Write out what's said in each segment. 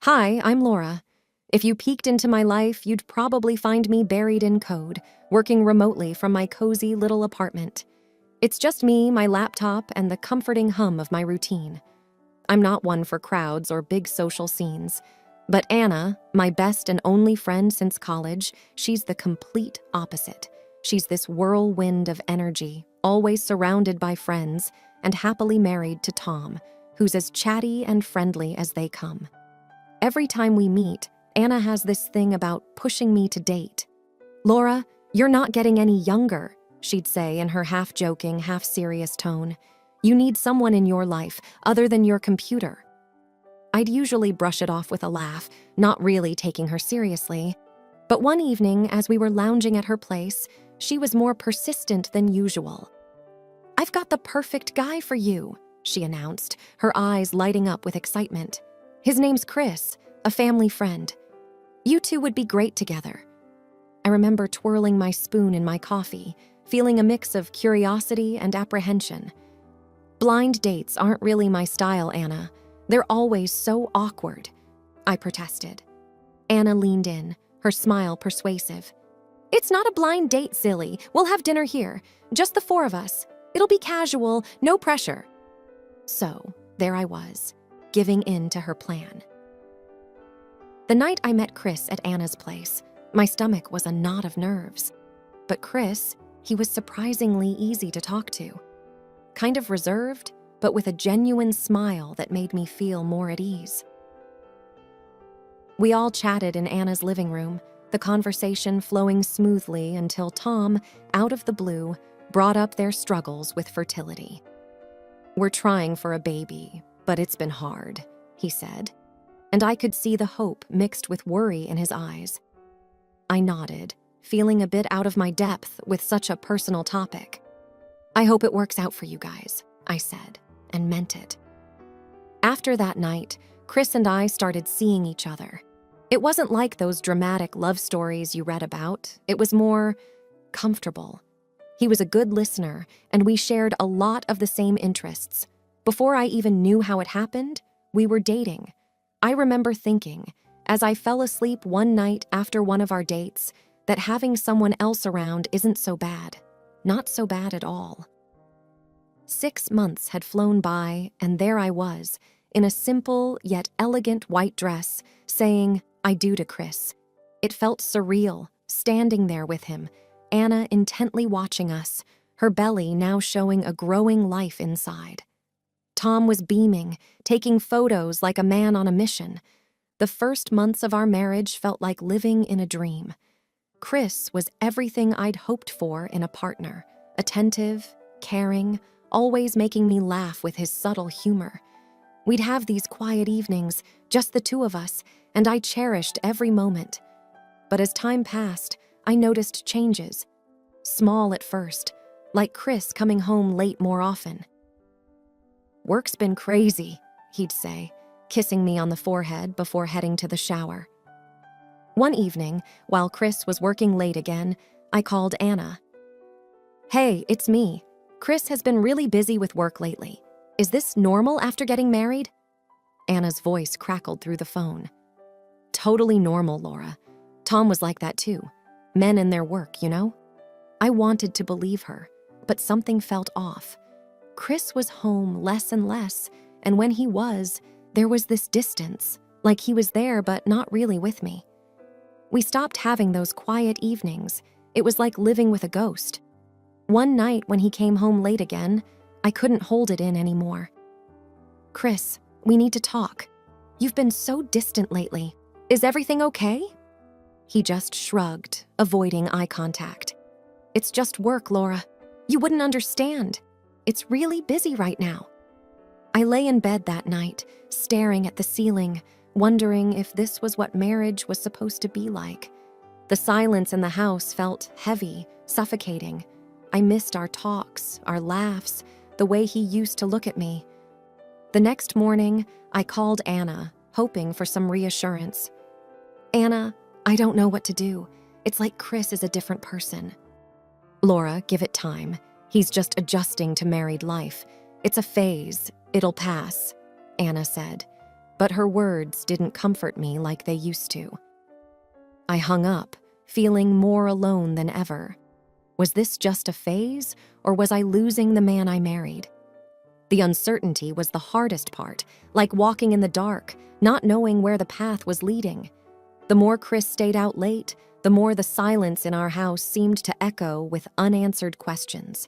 Hi, I'm Laura. If you peeked into my life, you'd probably find me buried in code, working remotely from my cozy little apartment. It's just me, my laptop, and the comforting hum of my routine. I'm not one for crowds or big social scenes. But Anna, my best and only friend since college, she's the complete opposite. She's this whirlwind of energy, always surrounded by friends, and happily married to Tom, who's as chatty and friendly as they come. Every time we meet, Anna has this thing about pushing me to date. "Laura, you're not getting any younger," she'd say in her half-joking, half-serious tone. "You need someone in your life other than your computer." I'd usually brush it off with a laugh, not really taking her seriously. But one evening, as we were lounging at her place, she was more persistent than usual. "I've got the perfect guy for you," she announced, her eyes lighting up with excitement. "His name's Chris, a family friend. You two would be great together." I remember twirling my spoon in my coffee, feeling a mix of curiosity and apprehension. "Blind dates aren't really my style, Anna. They're always so awkward," I protested. Anna leaned in, her smile persuasive. "It's not a blind date, silly. We'll have dinner here, just the four of us. It'll be casual, no pressure." So, there I was, giving in to her plan. The night I met Chris at Anna's place, my stomach was a knot of nerves. But Chris, he was surprisingly easy to talk to. Kind of reserved, but with a genuine smile that made me feel more at ease. We all chatted in Anna's living room, the conversation flowing smoothly until Tom, out of the blue, brought up their struggles with fertility. "We're trying for a baby, but it's been hard," he said, and I could see the hope mixed with worry in his eyes. I nodded, feeling a bit out of my depth with such a personal topic. "I hope it works out for you guys," I said, and meant it. After that night, Chris and I started seeing each other. It wasn't like those dramatic love stories you read about. It was more comfortable. He was a good listener, and we shared a lot of the same interests. Before I even knew how it happened, we were dating. I remember thinking, as I fell asleep one night after one of our dates, that having someone else around isn't so bad. Not so bad at all. 6 months had flown by, and there I was, in a simple yet elegant white dress, saying "I do" to Chris. It felt surreal, standing there with him, Anna intently watching us, her belly now showing a growing life inside. Tom was beaming, taking photos like a man on a mission. The first months of our marriage felt like living in a dream. Chris was everything I'd hoped for in a partner, attentive, caring, always making me laugh with his subtle humor. We'd have these quiet evenings, just the two of us, and I cherished every moment. But as time passed, I noticed changes. Small at first, like Chris coming home late more often. "Work's been crazy," he'd say, kissing me on the forehead before heading to the shower. One evening, while Chris was working late again, I called Anna. "Hey, it's me. Chris has been really busy with work lately. Is this normal after getting married?" Anna's voice crackled through the phone. "Totally normal, Laura. Tom was like that too. Men and their work, you know?" I wanted to believe her, but something felt off. Chris was home less and less, and when he was, there was this distance, like he was there but not really with me. We stopped having those quiet evenings. It was like living with a ghost. One night when he came home late again, I couldn't hold it in anymore. "Chris, we need to talk. You've been so distant lately. Is everything okay?" He just shrugged, avoiding eye contact. "It's just work, Laura. You wouldn't understand. It's really busy right now." I lay in bed that night, staring at the ceiling, wondering if this was what marriage was supposed to be like. The silence in the house felt heavy, suffocating. I missed our talks, our laughs, the way he used to look at me. The next morning, I called Anna, hoping for some reassurance. "Anna, I don't know what to do. It's like Chris is a different person." "Laura, give it time. He's just adjusting to married life. It's a phase. It'll pass," Anna said. but her words didn't comfort me like they used to. I hung up, feeling more alone than ever. Was this just a phase, or was I losing the man I married? The uncertainty was the hardest part, like walking in the dark, not knowing where the path was leading. The more Chris stayed out late, the more the silence in our house seemed to echo with unanswered questions.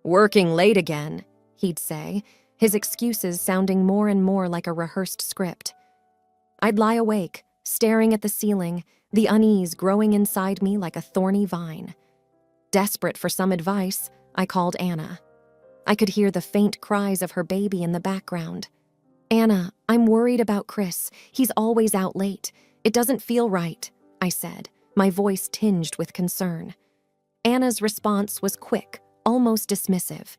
"Working late again," he'd say, his excuses sounding more and more like a rehearsed script. I'd lie awake, staring at the ceiling, the unease growing inside me like a thorny vine. Desperate for some advice, I called Anna. I could hear the faint cries of her baby in the background. "Anna, I'm worried about Chris. He's always out late. It doesn't feel right," I said, my voice tinged with concern. Anna's response was quick, almost dismissive.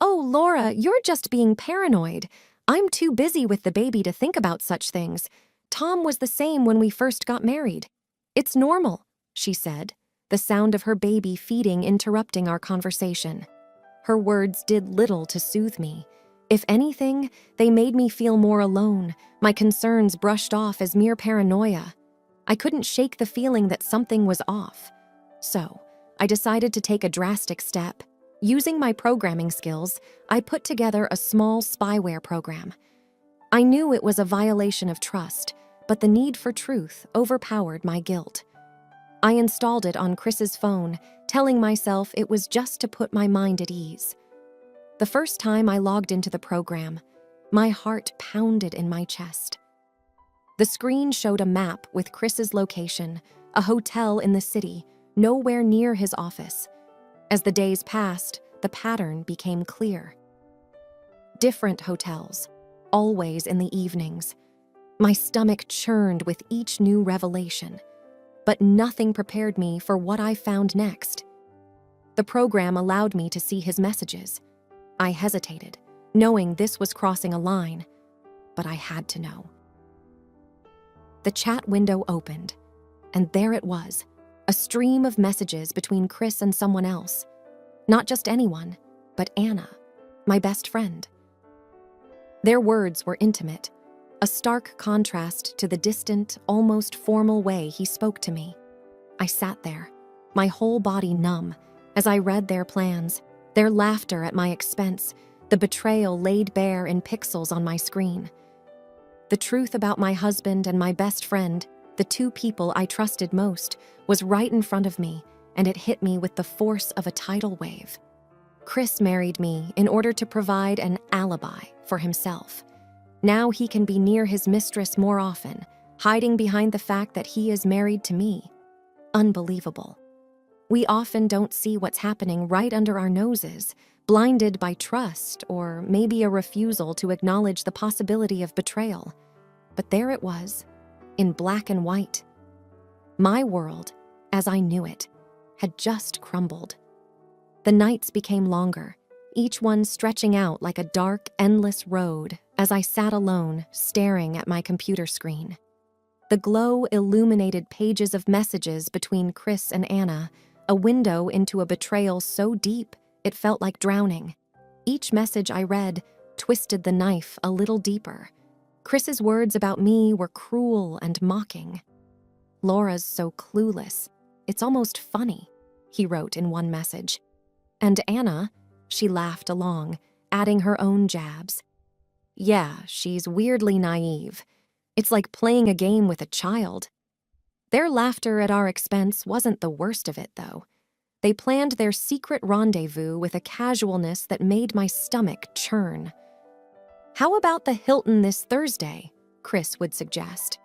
"Oh, Laura, you're just being paranoid. I'm too busy with the baby to think about such things. Tom was the same when we first got married. It's normal," she said, the sound of her baby feeding interrupting our conversation. Her words did little to soothe me. If anything, they made me feel more alone, my concerns brushed off as mere paranoia. I couldn't shake the feeling that something was off. So, I decided to take a drastic step. Using my programming skills, I put together a small spyware program. I knew it was a violation of trust, but the need for truth overpowered my guilt. I installed it on Chris's phone, telling myself it was just to put my mind at ease. The first time I logged into the program, my heart pounded in my chest. The screen showed a map with Chris's location, a hotel in the city, nowhere near his office. As the days passed, the pattern became clear. Different hotels, always in the evenings. My stomach churned with each new revelation, but nothing prepared me for what I found next. The program allowed me to see his messages. I hesitated, knowing this was crossing a line, but I had to know. The chat window opened, and there it was, a stream of messages between Chris and someone else. Not just anyone, but Anna, my best friend. Their words were intimate, a stark contrast to the distant, almost formal way he spoke to me. I sat there, my whole body numb, as I read their plans, their laughter at my expense, the betrayal laid bare in pixels on my screen. The truth about my husband and my best friend, the two people I trusted most, was right in front of me, and it hit me with the force of a tidal wave. Chris married me in order to provide an alibi for himself. Now he can be near his mistress more often, hiding behind the fact that he is married to me. Unbelievable. We often don't see what's happening right under our noses, blinded by trust or maybe a refusal to acknowledge the possibility of betrayal. But there it was, in black and white. My world, as I knew it, had just crumbled. The nights became longer, each one stretching out like a dark, endless road as I sat alone, staring at my computer screen. The glow illuminated pages of messages between Chris and Anna, a window into a betrayal so deep it felt like drowning. Each message I read twisted the knife a little deeper. Chris's words about me were cruel and mocking. "Laura's so clueless. It's almost funny," he wrote in one message. And Anna, she laughed along, adding her own jabs. "Yeah, she's weirdly naive. It's like playing a game with a child." Their laughter at our expense wasn't the worst of it, though. They planned their secret rendezvous with a casualness that made my stomach churn. "How about the Hilton this Thursday?" Chris would suggest.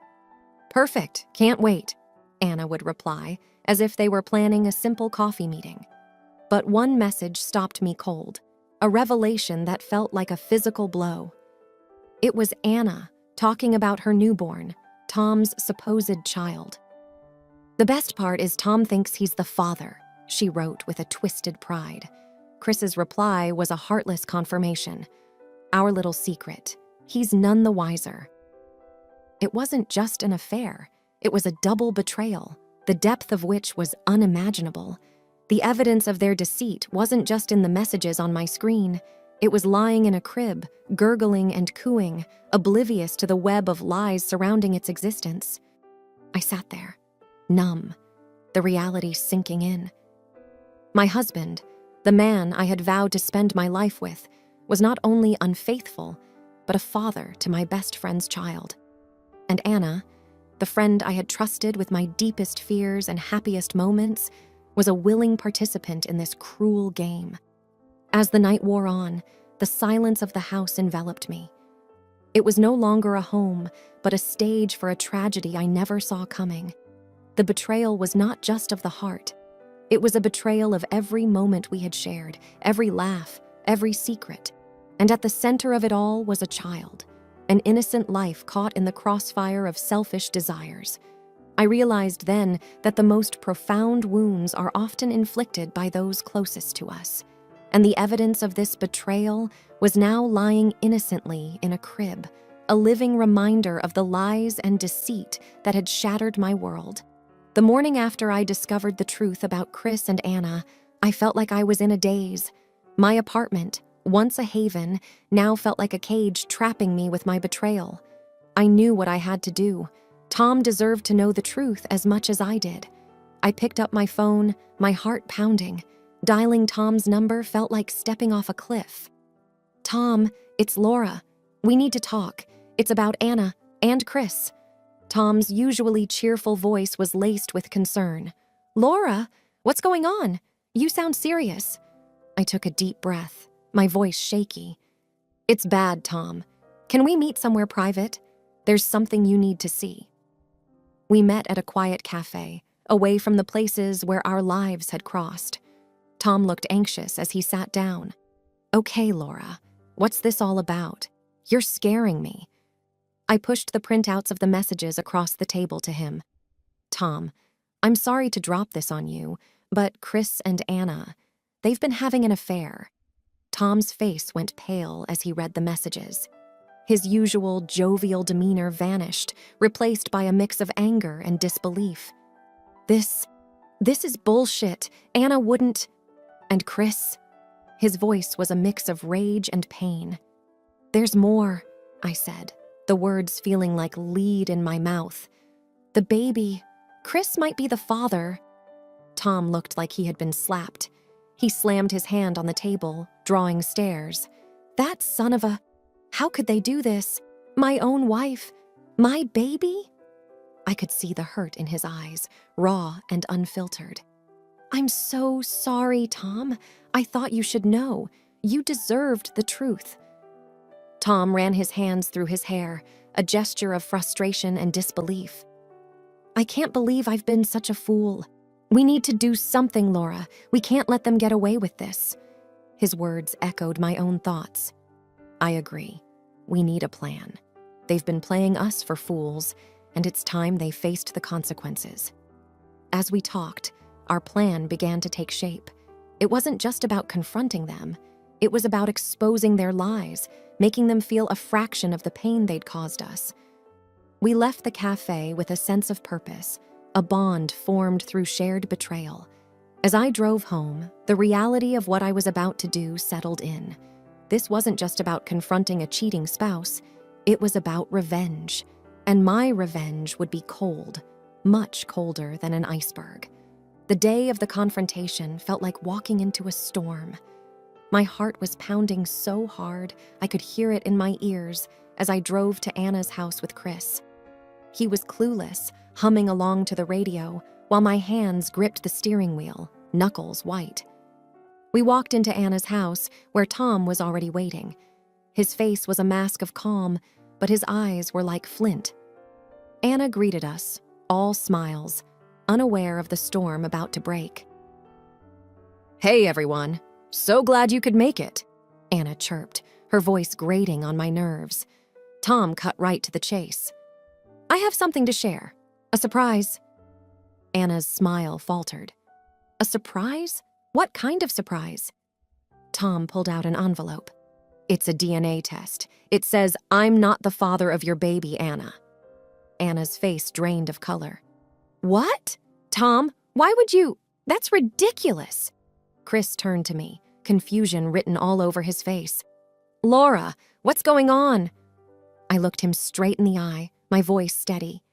"Perfect, can't wait," Anna would reply, as if they were planning a simple coffee meeting. But one message stopped me cold, a revelation that felt like a physical blow. It was Anna talking about her newborn, Tom's supposed child. "The best part is Tom thinks he's the father," she wrote with a twisted pride. Chris's reply was a heartless confirmation. "Our little secret. He's none the wiser." It wasn't just an affair. It was a double betrayal, the depth of which was unimaginable. The evidence of their deceit wasn't just in the messages on my screen. It was lying in a crib, gurgling and cooing, oblivious to the web of lies surrounding its existence. I sat there, numb, the reality sinking in. My husband, the man I had vowed to spend my life with, was not only unfaithful, but a father to my best friend's child. And Anna, the friend I had trusted with my deepest fears and happiest moments, was a willing participant in this cruel game. As the night wore on, the silence of the house enveloped me. It was no longer a home, but a stage for a tragedy I never saw coming. The betrayal was not just of the heart. It was a betrayal of every moment we had shared, every laugh, every secret. And at the center of it all was a child, an innocent life caught in the crossfire of selfish desires. I realized then that the most profound wounds are often inflicted by those closest to us. And the evidence of this betrayal was now lying innocently in a crib, a living reminder of the lies and deceit that had shattered my world. The morning after I discovered the truth about Chris and Anna, I felt like I was in a daze. My apartment, once a haven, now felt like a cage trapping me with my betrayal. I knew what I had to do. Tom deserved to know the truth as much as I did. I picked up my phone, my heart pounding. Dialing Tom's number felt like stepping off a cliff. "Tom, it's Laura. We need to talk. It's about Anna and Chris." Tom's usually cheerful voice was laced with concern. "Laura, what's going on? You sound serious." I took a deep breath, my voice shaky. "It's bad, Tom. Can we meet somewhere private? There's something you need to see." We met at a quiet cafe, away from the places where our lives had crossed. Tom looked anxious as he sat down. "Okay, Laura, what's this all about? You're scaring me." I pushed the printouts of the messages across the table to him. "Tom, I'm sorry to drop this on you, but Chris and Anna, they've been having an affair." Tom's face went pale as he read the messages. His usual jovial demeanor vanished, replaced by a mix of anger and disbelief. This is bullshit. Anna wouldn't..." "And Chris?" His voice was a mix of rage and pain. "There's more," I said, the words feeling like lead in my mouth. "The baby. Chris might be the father." Tom looked like he had been slapped. He slammed his hand on the table, drawing stares. "That son of a... How could they do this? My own wife? My baby?" I could see the hurt in his eyes, raw and unfiltered. "I'm so sorry, Tom. I thought you should know. You deserved the truth." Tom ran his hands through his hair, a gesture of frustration and disbelief. "I can't believe I've been such a fool. We need to do something, Laura. We can't let them get away with this." His words echoed my own thoughts. "I agree. We need a plan. They've been playing us for fools, and it's time they faced the consequences." As we talked, our plan began to take shape. It wasn't just about confronting them. It was about exposing their lies, making them feel a fraction of the pain they'd caused us. We left the cafe with a sense of purpose, a bond formed through shared betrayal. As I drove home, the reality of what I was about to do settled in. This wasn't just about confronting a cheating spouse. It was about revenge. And my revenge would be cold, much colder than an iceberg. The day of the confrontation felt like walking into a storm. My heart was pounding so hard I could hear it in my ears as I drove to Anna's house with Chris. He was clueless, humming along to the radio, while my hands gripped the steering wheel, knuckles white. We walked into Anna's house, where Tom was already waiting. His face was a mask of calm, but his eyes were like flint. Anna greeted us, all smiles, unaware of the storm about to break. "Hey, everyone. So glad you could make it," Anna chirped, her voice grating on my nerves. Tom cut right to the chase. "I have something to share. A surprise." Anna's smile faltered. "A surprise? What kind of surprise?" Tom pulled out an envelope. "It's a DNA test. It says, 'I'm not the father of your baby, Anna.'" Anna's face drained of color. "What? Tom, why would you? That's ridiculous." Chris turned to me, confusion written all over his face. Laura, what's going on? I looked him straight in the eye, my voice steady.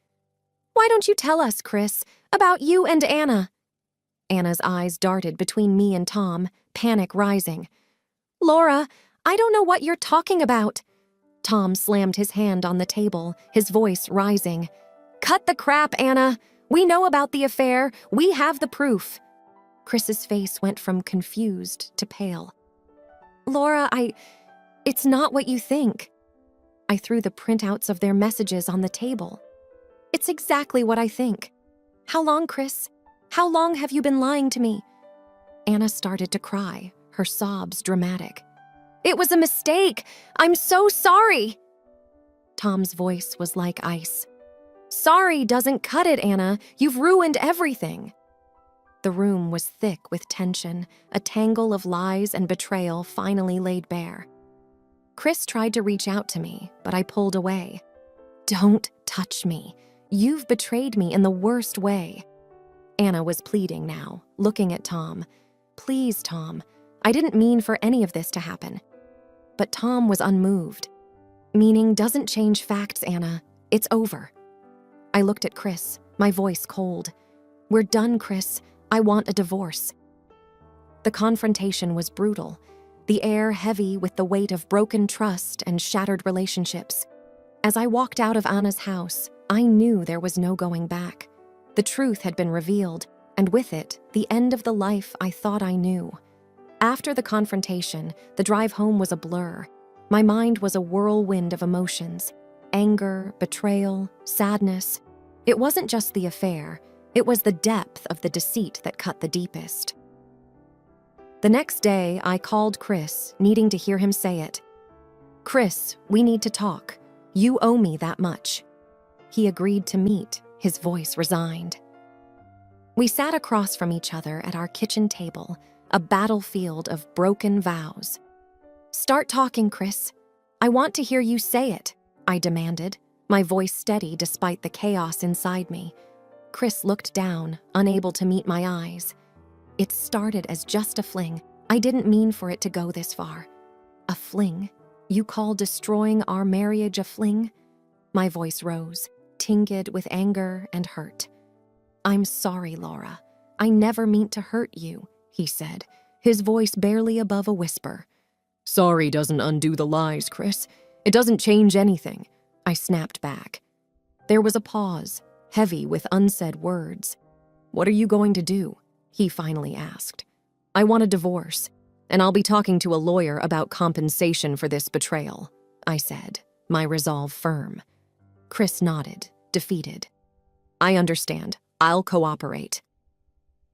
Why don't you tell us, Chris, about you and Anna? Anna's eyes darted between me and Tom, panic rising. Laura, I don't know what you're talking about. Tom slammed his hand on the table, his voice rising. Cut the crap, Anna. We know about the affair. We have the proof. Chris's face went from confused to pale. Laura, it's not what you think. I threw the printouts of their messages on the table. It's exactly what I think. How long, Chris? How long have you been lying to me? Anna started to cry, her sobs dramatic. It was a mistake. I'm so sorry. Tom's voice was like ice. Sorry doesn't cut it, Anna. You've ruined everything. The room was thick with tension, a tangle of lies and betrayal finally laid bare. Chris tried to reach out to me, but I pulled away. Don't touch me. You've betrayed me in the worst way. Anna was pleading now, looking at Tom. Please, Tom. I didn't mean for any of this to happen. But Tom was unmoved. Meaning doesn't change facts, Anna. It's over. I looked at Chris, my voice cold. We're done, Chris. I want a divorce. The confrontation was brutal, the air heavy with the weight of broken trust and shattered relationships. As I walked out of Anna's house, I knew there was no going back. The truth had been revealed, and with it, the end of the life I thought I knew. After the confrontation, the drive home was a blur. My mind was a whirlwind of emotions. Anger, betrayal, sadness. It wasn't just the affair. It was the depth of the deceit that cut the deepest. The next day, I called Chris, needing to hear him say it. Chris, we need to talk. You owe me that much. He agreed to meet, his voice resigned. We sat across from each other at our kitchen table, a battlefield of broken vows. Start talking, Chris. I want to hear you say it, I demanded, my voice steady despite the chaos inside me. Chris looked down, unable to meet my eyes. It started as just a fling. I didn't mean for it to go this far. A fling? You call destroying our marriage a fling? My voice rose, tinged with anger and hurt. I'm sorry, Laura. I never meant to hurt you, he said, his voice barely above a whisper. Sorry doesn't undo the lies, Chris. It doesn't change anything, I snapped back. There was a pause, heavy with unsaid words. What are you going to do? He finally asked. I want a divorce, and I'll be talking to a lawyer about compensation for this betrayal, I said, my resolve firm. Chris nodded, defeated. I understand. I'll cooperate.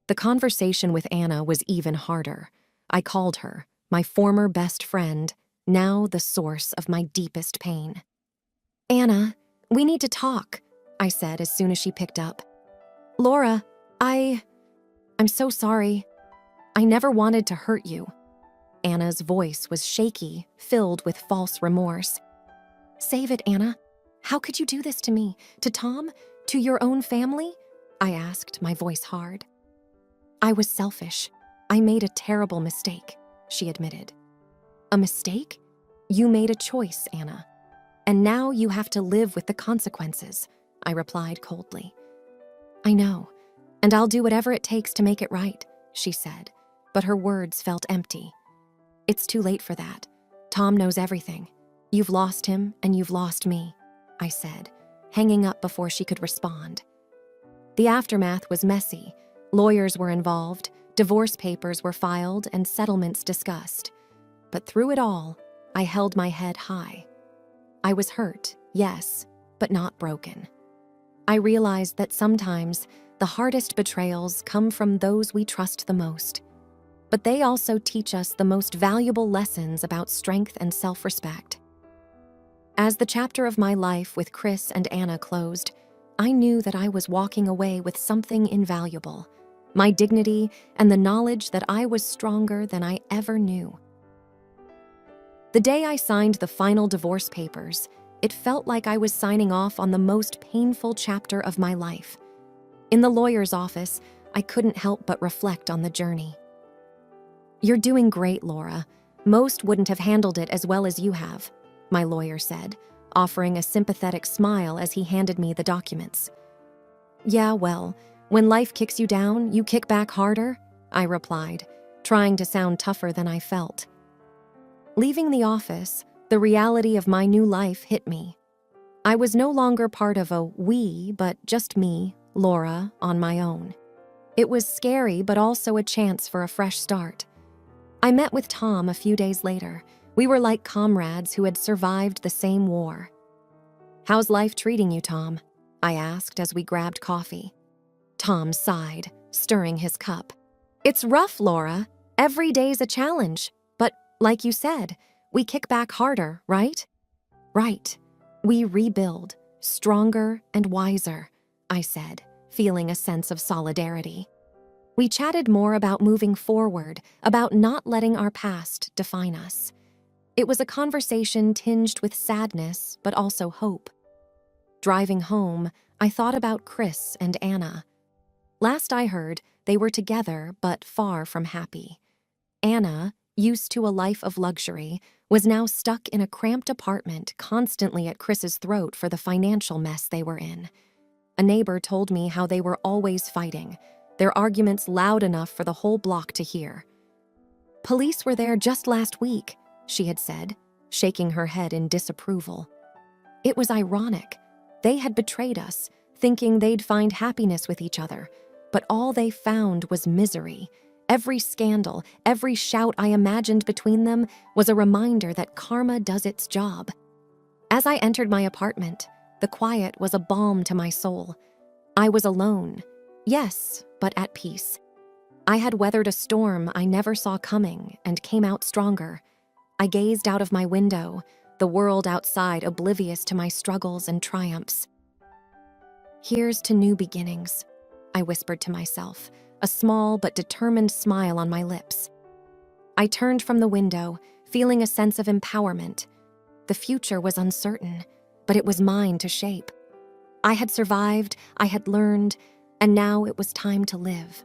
The conversation with Anna was even harder. I called her, my former best friend, now the source of my deepest pain. Anna, we need to talk, I said as soon as she picked up. Laura, I'm so sorry. I never wanted to hurt you. Anna's voice was shaky, filled with false remorse. Save it, Anna. How could you do this to me? To Tom? To your own family? I asked, my voice hard. I was selfish. I made a terrible mistake, she admitted. A mistake? You made a choice, Anna. And now you have to live with the consequences, I replied coldly. I know, and I'll do whatever it takes to make it right, she said, but her words felt empty. It's too late for that. Tom knows everything. You've lost him and you've lost me, I said, hanging up before she could respond. The aftermath was messy. Lawyers were involved, divorce papers were filed, and settlements discussed. But through it all, I held my head high. I was hurt, yes, but not broken. I realized that sometimes the hardest betrayals come from those we trust the most. But they also teach us the most valuable lessons about strength and self-respect. As the chapter of my life with Chris and Anna closed, I knew that I was walking away with something invaluable, my dignity and the knowledge that I was stronger than I ever knew. The day I signed the final divorce papers, it felt like I was signing off on the most painful chapter of my life. In the lawyer's office, I couldn't help but reflect on the journey. You're doing great, Laura. Most wouldn't have handled it as well as you have, my lawyer said, offering a sympathetic smile as he handed me the documents. Yeah, well, when life kicks you down, you kick back harder, I replied, trying to sound tougher than I felt. Leaving the office, the reality of my new life hit me. I was no longer part of a we, but just me, Laura, on my own. It was scary, but also a chance for a fresh start. I met with Tom a few days later. We were like comrades who had survived the same war. How's life treating you, Tom? I asked as we grabbed coffee. Tom sighed, stirring his cup. It's rough, Laura. Every day's a challenge. But like you said, we kick back harder, right? Right. We rebuild, stronger and wiser, I said, feeling a sense of solidarity. We chatted more about moving forward, about not letting our past define us. It was a conversation tinged with sadness, but also hope. Driving home, I thought about Chris and Anna. Last I heard, they were together, but far from happy. Anna, used to a life of luxury, was now stuck in a cramped apartment, constantly at Chris's throat for the financial mess they were in. A neighbor told me how they were always fighting, their arguments loud enough for the whole block to hear. Police were there just last week, she had said, shaking her head in disapproval. It was ironic. They had betrayed us, thinking they'd find happiness with each other, but all they found was misery. Every scandal, every shout I imagined between them was a reminder that karma does its job. As I entered my apartment, the quiet was a balm to my soul. I was alone, yes, but at peace. I had weathered a storm I never saw coming and came out stronger. I gazed out of my window, the world outside oblivious to my struggles and triumphs. Here's to new beginnings, I whispered to myself, a small but determined smile on my lips. I turned from the window, feeling a sense of empowerment. The future was uncertain, but it was mine to shape. I had survived, I had learned, and now it was time to live.